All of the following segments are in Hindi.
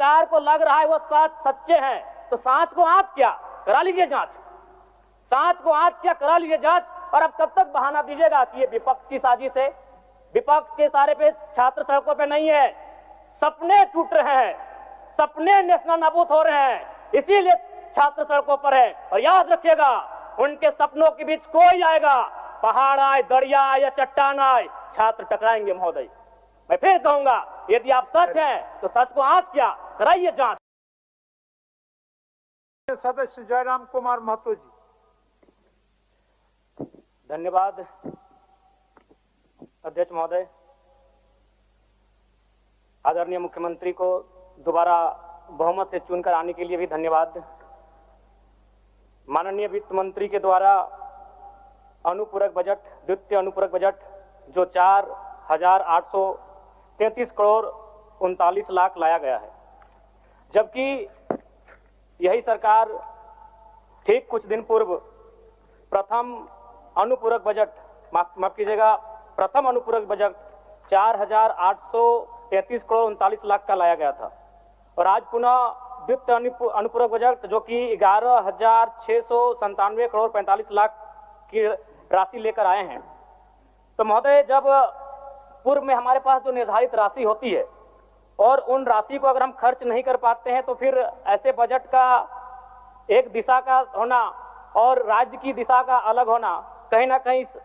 सरकार को लग रहा है वो सच्चे हैं, तो सांच को आंच क्या करा लीजिए जांच, सांच को आंच क्या करा लीजिए जांच। और अब कब तक बहाना दीजिएगा कि ये विपक्ष की साजिश है? विपक्ष के सारे पे छात्र सड़कों पे नहीं है, सपने टूट रहे हैं, सपने नेशनल नाबूद हो रहे हैं, इसीलिए छात्र सड़कों पर है। और याद रखिएगा, उनके सपनों के बीच कोई आएगा, पहाड़ आए, दरिया आए या चट्टान आए, छात्र टकराएंगे महोदय। मैं फिर कहूंगा, यदि आप सच हैं तो सच को आंच क्या कराइए जांच। सदस्य जयराम कुमार महतो जी। धन्यवाद अध्यक्ष महोदय। आदरणीय मुख्यमंत्री को दोबारा बहुमत से चुनकर आने के लिए भी धन्यवाद। माननीय वित्त मंत्री के द्वारा अनुपूरक बजट, द्वितीय अनुपूरक बजट जो 4,833 करोड़ 39 लाख लाया गया है, जबकि यही सरकार ठीक कुछ दिन पूर्व प्रथम अनुपूरक बजट, माफ कीजिएगा, प्रथम अनुपूरक बजट 4,833 करोड़ 39 लाख का लाया गया था। और आज पुनः द्वितीय अनुपूरक बजट जो कि 11,697 करोड़ 45 लाख की राशि लेकर आए हैं। तो महोदय, जब पूर्व में हमारे पास जो निर्धारित राशि होती है और उन राशि को अगर हम खर्च नहीं कर पाते हैं, तो फिर ऐसे बजट का एक दिशा का होना और राज्य की दिशा का अलग होना, कहीं ना कहीं इस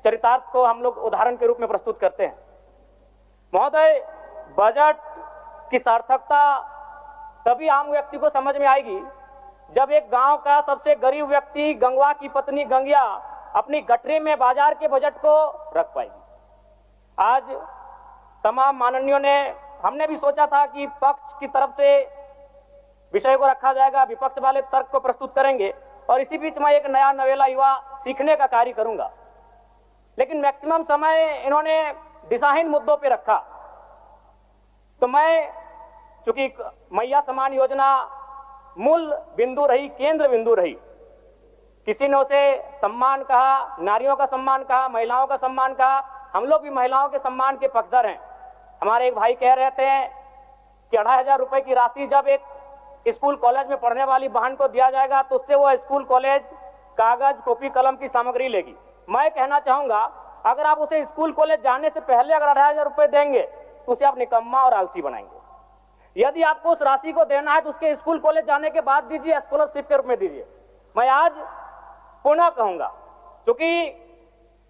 चरितार्थ को हम लोग उदाहरण के रूप में प्रस्तुत करते हैं। महोदय, बजट की सार्थकता तभी आम व्यक्ति को समझ में आएगी जब एक गांव का सबसे गरीब व्यक्ति, गंगवा की पत्नी गंगिया, अपनी गठरी में बाजार के बजट को रख पाएगी। आज तमाम माननीयों ने, हमने भी सोचा था कि पक्ष की तरफ से विषय को रखा जाएगा, विपक्ष वाले तर्क को प्रस्तुत करेंगे और इसी बीच में एक नया नवेला युवा सीखने का कार्य करूंगा। लेकिन मैक्सिमम समय इन्होंने दिशाहीन मुद्दों पे रखा। तो मैं, चूंकि मैया सम्मान योजना मूल बिंदु रही, केंद्र बिंदु रही, किसी ने उसे सम्मान कहा, नारियों का सम्मान कहा, महिलाओं का सम्मान कहा, हम लोग भी महिलाओं के सम्मान के पक्षधर हैं। हमारे एक भाई कह रहे थे कि 2,500 रुपए की राशि जब एक स्कूल कॉलेज में पढ़ने वाली बहन को दिया जाएगा तो उससे वो स्कूल कॉलेज कागज, कॉपी, कलम की सामग्री लेगी। मैं कहना चाहूंगा, अगर आप उसे स्कूल कॉलेज जाने से पहले अगर 2,500 रुपए देंगे तो उसे आप निकम्मा और आलसी बनाएंगे। यदि आपको उस राशि को देना है तो उसके स्कूल कॉलेज जाने के बाद दीजिए, स्कॉलरशिप के रूप में दीजिए। मैं आज पुनः कहूंगा, क्योंकि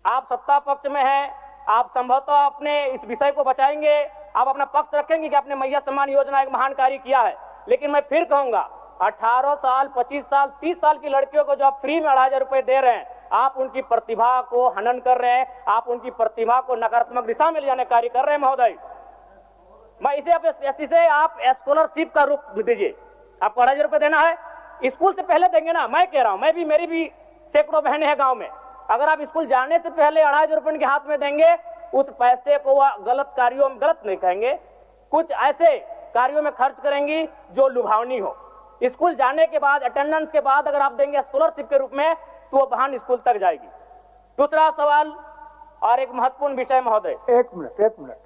आप सत्ता पक्ष में हैं, आप संभवतः अपने इस विषय को बचाएंगे, आप अपना पक्ष रखेंगे कि आपने मैया सम्मान योजना एक महान कार्य किया है। लेकिन मैं फिर कहूंगा, 18 साल, 25 साल, 30 साल की लड़कियों को जो आप फ्री में 2,500 रुपए दे रहे हैं, आप उनकी प्रतिभा को हनन कर रहे हैं, आप उनकी प्रतिभा को नकारात्मक दिशा में ले जाने का कार्य कर रहे हैं महोदय। मैं इसे आप स्कॉलरशिप का रूप दीजिए। आपको 2,500 रुपए देना है, स्कूल से पहले देंगे ना। मैं कह रहा हूं, मेरी भी सैकड़ों बहनें हैं गांव में, अगर आप स्कूल जाने से पहले 2,500 रुपए उनके हाथ में देंगे, उस पैसे को वह गलत कार्यों में, गलत नहीं कहेंगे, कुछ ऐसे कार्यों में खर्च करेंगी जो लुभावनी हो। स्कूल जाने के बाद, अटेंडेंस के बाद अगर आप देंगे स्कॉलरशिप के रूप में, तो वो बहन स्कूल तक जाएगी। दूसरा सवाल और एक महत्वपूर्ण विषय महोदय। एक मिनट।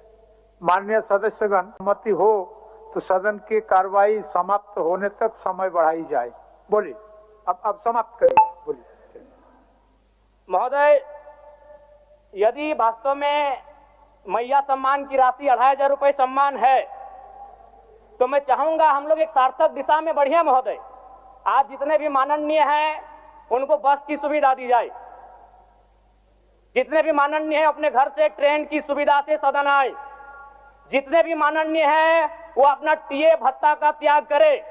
माननीय सदस्यगण, सहमति हो तो सदन की कार्रवाई समाप्त होने तक समय बढ़ाई जाए। बोलिए, अब समाप्त करिए, बोलिए। महोदय, यदि वास्तव में मैया सम्मान की राशि 2,500 रुपए सम्मान है, तो मैं चाहूंगा हम लोग एक सार्थक दिशा में बढ़िया महोदय। आज जितने भी माननीय हैं उनको बस की सुविधा दी जाए, जितने भी माननीय हैं अपने घर से ट्रेन की सुविधा से सदन आए, जितने भी माननीय हैं वो अपना टीए भत्ता का त्याग करे,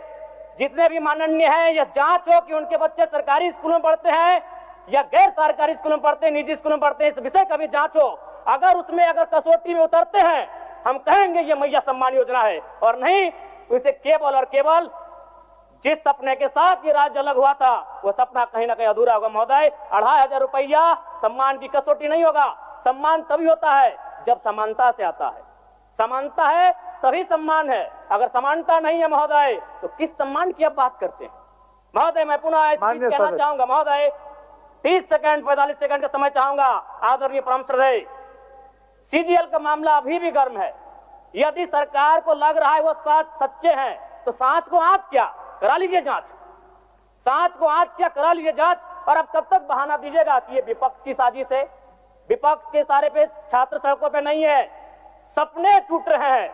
जितने भी माननीय हैं यह जांच हो कि उनके बच्चे सरकारी स्कूलों में पढ़ते हैं या गैर सरकारी स्कूलों में पढ़ते हैं, निजी स्कूलों में पढ़ते हैं, इस विषय का भी जांच हो। अगर उसमें अगर कसौटी में उतरते हैं, हम कहेंगे ये मैया सम्मान योजना है, और नहीं तो इसे केवल और केवल जिस सपने के साथ ये राज्य अलग हुआ था वो सपना कहीं ना कहीं अधूरा होगा महोदय। 2,500 रुपया सम्मान की कसौटी नहीं होगा। सम्मान तभी होता है जब समानता से आता है, समानता है तभी सम्मान है। अगर समानता नहीं है महोदय तो किस सम्मान की आप बात करते हैं महोदय? मैं पुनः कहना चाहूंगा महोदय, 30 सेकंड 45 सेकंड का समय चाहूंगा। आदरणीय परम श्रद्धेय, सीजीएल का मामला अभी भी गर्म है। यदि सरकार को लग रहा है वो सच्चे हैं तो सांच को आंच क्या करा लीजिए जांच, सांच को आंच क्या करा लीजिए जांच। और अब कब तक बहाना दीजिएगा कि ये विपक्ष की साजिश है? विपक्ष के सारे पे छात्र सड़कों पे नहीं है, सपने टूट रहे हैं,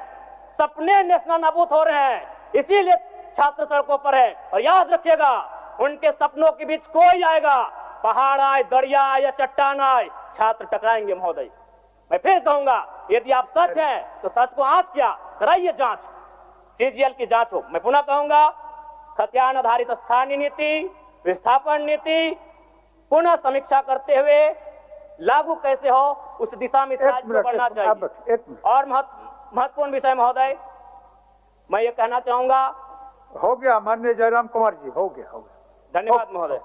सपने नेशनल नाबूद हो रहे हैं, इसीलिए छात्र सड़कों पर है। और याद रखिएगा उनके सपनों के बीच कोई आएगा, पहाड़ आए, दरिया आए या चट्टान आए, छात्र टकराएंगे महोदय। मैं फिर कहूंगा यदि आप सच हैं तो सच को आंच क्या कराइए जांच, सीजीएल की जांच हो। मैं पुनः कहूंगा खतियान आधारित स्थानीय नीति, विस्थापन नीति पुनः समीक्षा करते हुए लागू कैसे हो उस दिशा में राज्य बढ़ना चाहिए। और महत्वपूर्ण विषय महोदय मैं ये कहना चाहूंगा, हो गया माननीय जयराम कुमार जी, हो गया। धन्यवाद महोदय।